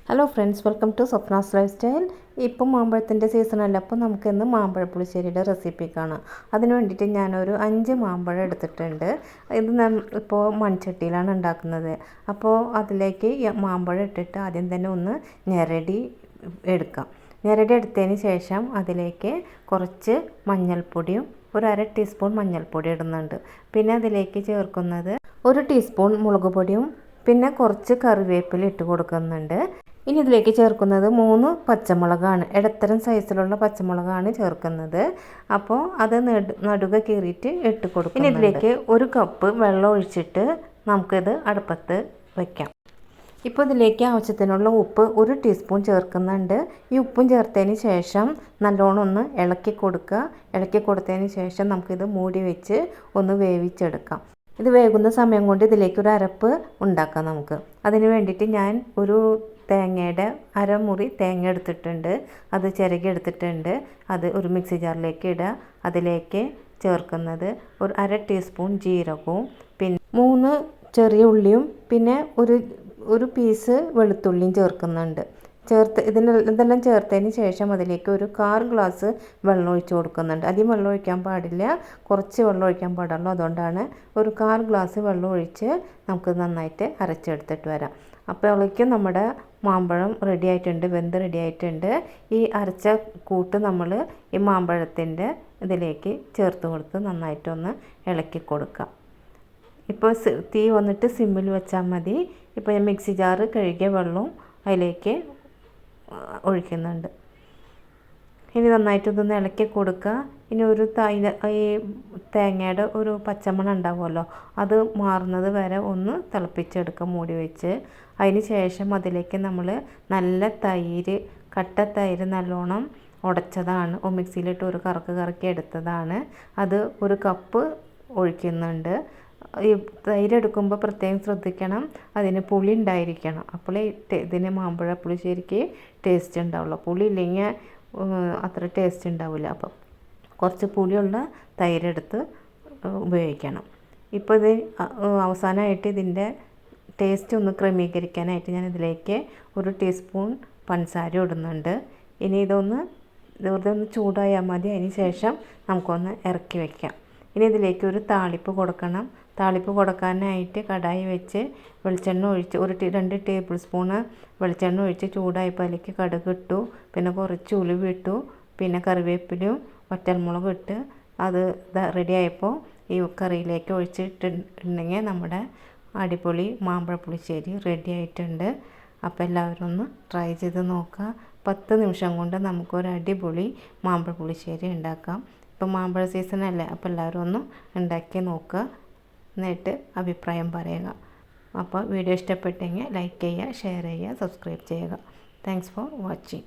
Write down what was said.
Hello friends, welcome to Swapna's life style. ഇപ്പം മാമ്പഴത്തിൻ്റെ സീസണല്ല, അപ്പോൾ നമുക്കിന്ന് മാമ്പഴ പുളിശ്ശേരിയുടെ റെസിപ്പി കാണാം. അതിന് വേണ്ടിയിട്ട് ഞാനൊരു 5 മാമ്പഴം എടുത്തിട്ടുണ്ട്. ഇത് ഇപ്പോൾ മൺചട്ടിയിലാണ് ഉണ്ടാക്കുന്നത്. അപ്പോൾ അതിലേക്ക് മാമ്പഴം ഇട്ടിട്ട് ആദ്യം തന്നെ ഒന്ന് ഞെരടി എടുക്കാം. ഞെരടി എടുത്തതിന് ശേഷം അതിലേക്ക് കുറച്ച് മഞ്ഞൾപ്പൊടിയും ഒരു 1/2 ടീസ്പൂൺ മഞ്ഞൾപ്പൊടി ഇടുന്നുണ്ട്. പിന്നെ അതിലേക്ക് ചേർക്കുന്നത് 1 ടീസ്പൂൺ മുളക് പൊടിയും പിന്നെ കുറച്ച് കറിവേപ്പില ഇട്ട് കൊടുക്കുന്നുണ്ട്. ഇനി ഇതിലേക്ക് ചേർക്കുന്നത് 3 പച്ചമുളകാണ്. ഇടത്തരം സൈസിലുള്ള പച്ചമുളകാണ് ചേർക്കുന്നത്. അപ്പോൾ അത് നടുക കീറിയിട്ട് ഇട്ട് കൊടുക്കും. ഇനി ഇതിലേക്ക് 1 കപ്പ് വെള്ളം ഒഴിച്ചിട്ട് നമുക്കിത് അടുപ്പത്ത് വയ്ക്കാം. ഇപ്പോൾ ഇതിലേക്ക് ആവശ്യത്തിനുള്ള ഉപ്പ് 1 ടീസ്പൂൺ ചേർക്കുന്നുണ്ട്. ഈ ഉപ്പും ചേർത്തതിന് ശേഷം നല്ലോണം ഒന്ന് ഇളക്കി കൊടുക്കുക. ഇളക്കി കൊടുത്തതിന് ശേഷം നമുക്കിത് മൂടി വെച്ച് ഒന്ന് വേവിച്ചെടുക്കാം. ഇത് വേകുന്ന സമയം കൊണ്ട് ഇതിലേക്ക് ഒരു അരപ്പ് ഉണ്ടാക്കാം നമുക്ക്. അതിന് വേണ്ടിയിട്ട് ഞാൻ ഒരു തേങ്ങയുടെ അരമുറി തേങ്ങ എടുത്തിട്ടുണ്ട്. അത് ചിരകി എടുത്തിട്ടുണ്ട്. അത് ഒരു മിക്സി ജാറിലേക്ക് ഇടുക. അതിലേക്ക് ചേർക്കുന്നത് ഒരു 1/2 ടീസ്പൂൺ ജീരകവും പിന്നെ 3 ചെറിയ ഉള്ളിയും പിന്നെ ഒരു പീസ് വെളുത്തുള്ളിയും ചേർക്കുന്നുണ്ട്. ഇതെല്ലാം ചേർത്തതിന് ശേഷം അതിലേക്ക് ഒരു 1/4 ഗ്ലാസ് വെള്ളം ഒഴിച്ച് കൊടുക്കുന്നുണ്ട്. അധികം വെള്ളം ഒഴിക്കാൻ പാടില്ല, കുറച്ച് വെള്ളം ഒഴിക്കാൻ പാടുള്ളൂ. അതുകൊണ്ടാണ് ഒരു 1/4 ഗ്ലാസ് വെള്ളം ഒഴിച്ച് നമുക്ക് നന്നായിട്ട് അരച്ചെടുത്തിട്ട് വരാം. അപ്പോഴേക്കും നമ്മുടെ മാമ്പഴം റെഡി ആയിട്ടുണ്ട്, വെന്ത് റെഡി ആയിട്ടുണ്ട്. ഈ അരച്ച കൂട്ട് നമ്മൾ ഈ മാമ്പഴത്തിൻ്റെ ഇതിലേക്ക് ചേർത്ത് കൊടുത്ത് നന്നായിട്ടൊന്ന് ഇളക്കി കൊടുക്കാം. ഇപ്പോൾ തീ വന്നിട്ട് സിമ്മിൽ വെച്ചാൽ മതി. ഇപ്പോൾ ഞാൻ മിക്സി ജാറ് കഴുകിയ വെള്ളവും അതിലേക്ക് ഒഴിക്കുന്നുണ്ട്. ഇനി നന്നായിട്ടൊന്ന് ഇളക്കി കൊടുക്കുക. ഇനി ഈ തേങ്ങയുടെ ഒരു പച്ചമണം ഉണ്ടാവുമല്ലോ, അത് മാറുന്നത് വരെ ഒന്ന് തിളപ്പിച്ചെടുക്കുക മൂടി വെച്ച്. അതിന് ശേഷം അതിലേക്ക് നമ്മൾ നല്ല തൈര്, കട്ട തൈര് നല്ലോണം ഉടച്ചതാണ്, മിക്സിയിലിട്ട് ഒരു കറക്കി എടുത്തതാണ്. അത് 1 കപ്പ് ഒഴിക്കുന്നുണ്ട്. ഈ തൈര് എടുക്കുമ്പോൾ പ്രത്യേകം ശ്രദ്ധിക്കണം, അതിന് പുളി ഉണ്ടായിരിക്കണം. അപ്പോൾ ഇതിന് മാമ്പഴ പുളിശ്ശേരിക്ക് ടേസ്റ്റ് ഉണ്ടാവുള്ളൂ. പുളി ഇല്ലെങ്കിൽ അത്ര ടേസ്റ്റ് ഉണ്ടാവില്ല. അപ്പം കുറച്ച് പുളിയുള്ള തൈരെടുത്ത് ഉപയോഗിക്കണം. ഇപ്പോൾ ഇത് അവസാനമായിട്ട് ഇതിൻ്റെ ടേസ്റ്റ് ഒന്ന് ക്രമീകരിക്കാനായിട്ട് ഞാൻ ഇതിലേക്ക് 1 ടീസ്പൂൺ പഞ്ചസാര ഇടുന്നുണ്ട്. ഇനി വെറുതെ ഒന്ന് ചൂടായാൽ മതി. അതിന് ശേഷം നമുക്കൊന്ന് ഇറക്കി വയ്ക്കാം. ഇനി ഇതിലേക്ക് ഒരു താളിപ്പ് കൊടുക്കണം. താളിപ്പ് കൊടുക്കാനായിട്ട് കടായി വെച്ച് വെളിച്ചെണ്ണ ഒഴിച്ച് 2 ടേബിൾ സ്പൂണ് വെളിച്ചെണ്ണ ഒഴിച്ച് ചൂടായപ്പോൾ അതിലേക്ക് കടുക് ഇട്ടു, പിന്നെ കുറച്ച് ഉലുവ ഇട്ടു, പിന്നെ കറിവേപ്പിലയും വറ്റൽമുളകും ഇട്ട് അത് റെഡി ആയപ്പോൾ ഈ കറിയിലേക്ക് ഒഴിച്ചിട്ടുണ്ടെങ്കിൽ നമ്മുടെ അടിപൊളി മാമ്പഴ പുളിശ്ശേരി റെഡി ആയിട്ടുണ്ട്. അപ്പോൾ എല്ലാവരും ഒന്ന് ട്രൈ ചെയ്ത് നോക്കുക. 10 നിമിഷം കൊണ്ട് നമുക്കൊരു അടിപൊളി മാമ്പഴ പുളിശ്ശേരി ഉണ്ടാക്കാം. ഇപ്പോൾ മാമ്പഴ സീസണല്ലേ, അപ്പോൾ എല്ലാവരും ഒന്ന് ഉണ്ടാക്കി നോക്കുക, എന്നിട്ട് അഭിപ്രായം പറയുക. അപ്പോൾ വീഡിയോ ഇഷ്ടപ്പെട്ടെങ്കിൽ ലൈക്ക് ചെയ്യുക, ഷെയർ ചെയ്യുക, സബ്സ്ക്രൈബ് ചെയ്യുക. Thanks for watching.